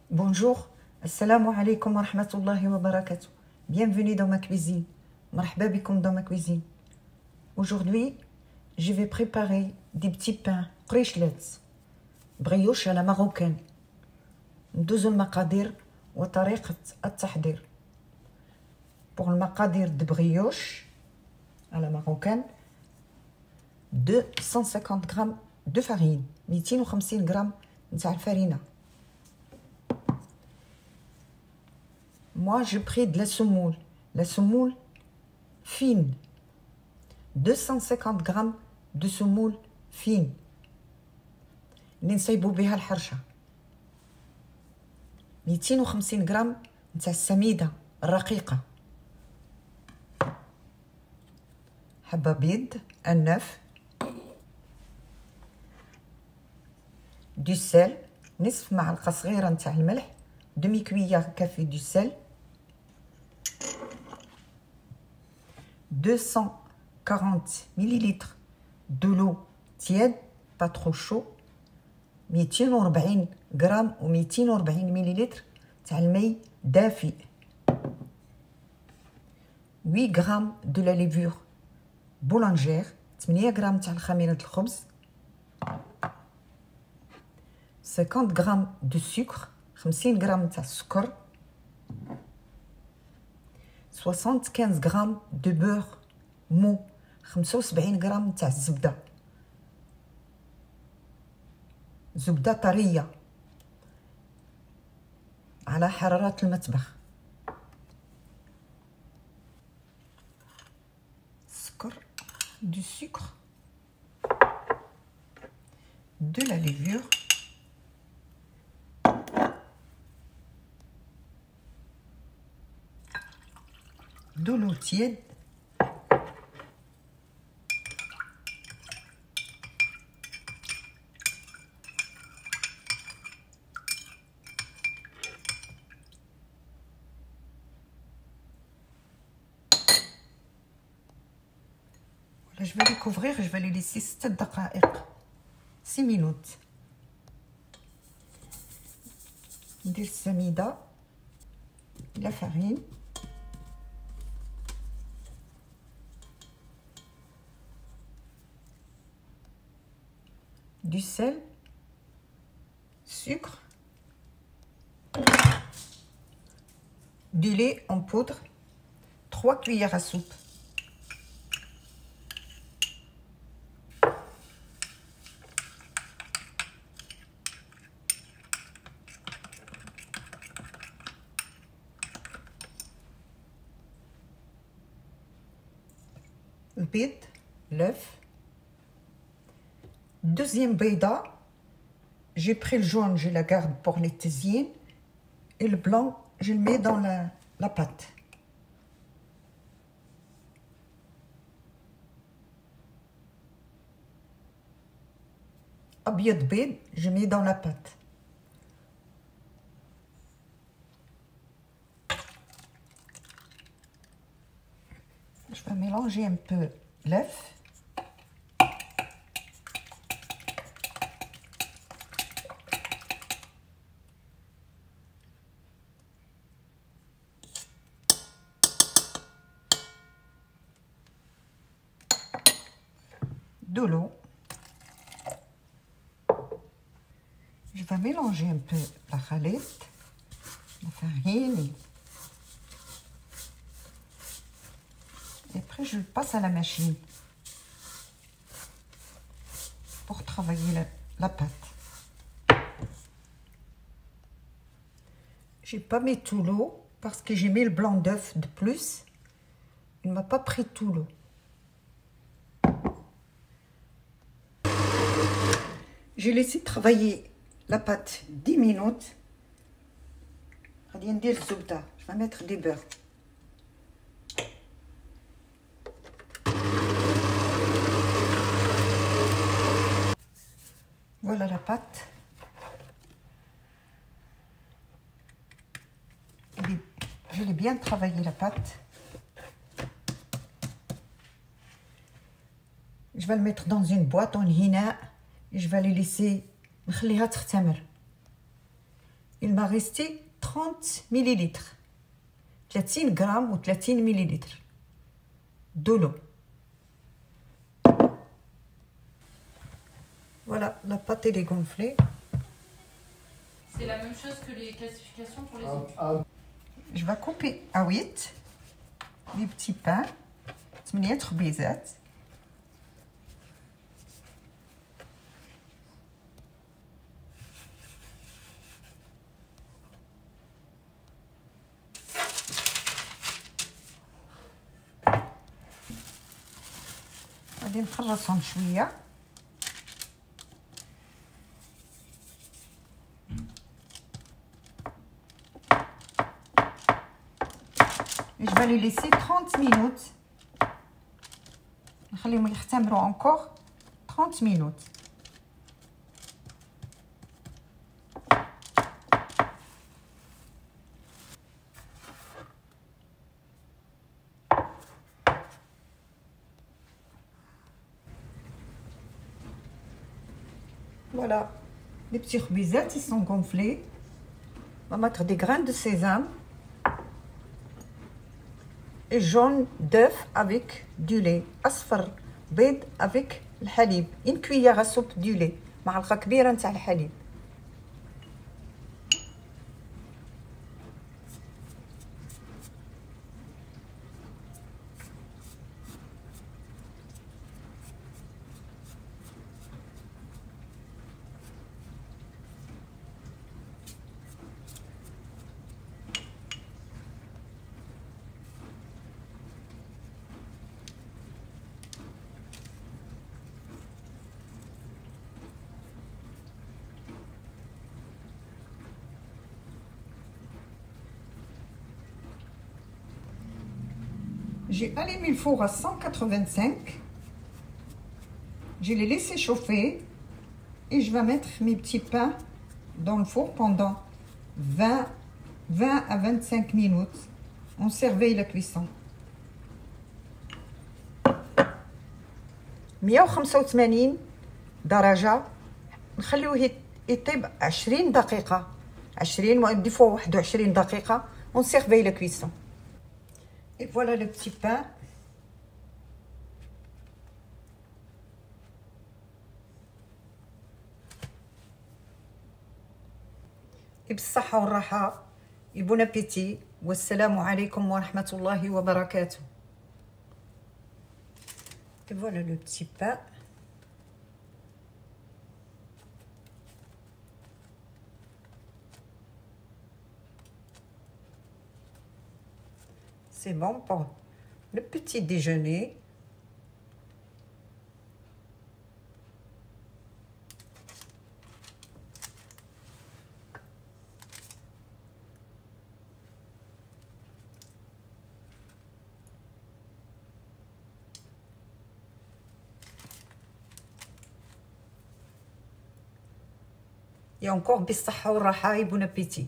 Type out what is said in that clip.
Bonjour, assalamu alaikum wa rahmatullahi wa barakatuh. Bienvenue dans ma cuisine. Marhaba bikoum dans ma cuisine. Aujourd'hui, je vais préparer des petits pains قريشلات brioche à la marocaine. ندوزو المقادير وطريقة التحضير. Pour le مقادير de brioche à la marocaine, 250 g de farine, 250 g نتاع الفرينة. Moi, j'ai pris de la semoule fine. 250 g de semoule fine. اللي نصيبو بها الحرشة. 250 g نتاع السميدة الرقيقة. حبة بيض النف. du sel نصف معلقة صغيرة نتاع الملح. demi cuillère café du sel. 240 ml de l'eau tiède, pas trop chaud. 240 غرام و 240 ملل تاع الماء دافئ. 8 غرام de la levure boulangère, 8 غرام تاع خميرة الخبز. 50 غرام de sucre, 50 غرام تاع السكر. 75 غرام de beurre mou, 75 غرام تاع الزبدة. زبدة طرية على حرارة المطبخ. سكر du sucre, de la levure, de l'eau tiède, je vais les couvrir, je vais les laisser 6 دقائق 6 minutes. ندير السميدة، la farine, du sel, sucre, du lait en poudre, 3 cuillères à soupe. البيض، l'œuf. Deuxième بيضة, j'ai pris le jaune, je la garde pour les tisines, et le blanc, je le mets dans la pâte. أبيض بيض, je mets dans la pâte. Je vais mélanger un peu l'œuf. De l'eau. Je vais mélanger un peu la khalite, la farine. Et après, je le passe à la machine pour travailler la pâte. J'ai pas mis tout l'eau parce que j'ai mis le blanc d'œuf de plus. Il m'a pas pris tout l'eau. J'ai laissé travailler la pâte 10 minutes. Je vais mettre du beurre. Voilà la pâte. Je l'ai bien travaillé la pâte. Je vais le mettre dans une boîte en hina. Je vais les laisser نخليها تختمر. il m'a resté 30 millilitres. 30 grammes ou 30 millilitres de l'eau. Voilà, la pâte elle est gonflée. C'est la même chose que les classifications pour les autres. Je vais couper à 8 les petits pains. 8 خبيزات. غادي نخلصهم شويه. Je vais les laisser 30 minutes. نخليهم يختمروا encore 30 minutes. Voilà, les petits khbizettes, ils sont gonflés. On va mettre des graines de sésame et jaune d'œuf avec du lait. أصفر بيض avec الحليب. Une cuillère à soupe du lait. معلقة كبيرة نتاع الحليب. J'ai allumé le four à 185. Je l'ai laissé chauffer et je vais mettre mes petits pains dans le four pendant 20 à 25 minutes. On surveille la cuisson. 185 درجة. نخليوه يطيب 20 دقيقة. 20 des fois 21 دقيقة. On surveille la cuisson. Et voilà le petit pain. بالصحة والراحة. Bon appétit. Wassalamu alaikum wa rahmatullahi wa barakatuh. Et voilà le petit pain. C'est bon pour le petit déjeuner. Et encore بالصحة والراحة. Bon appétit.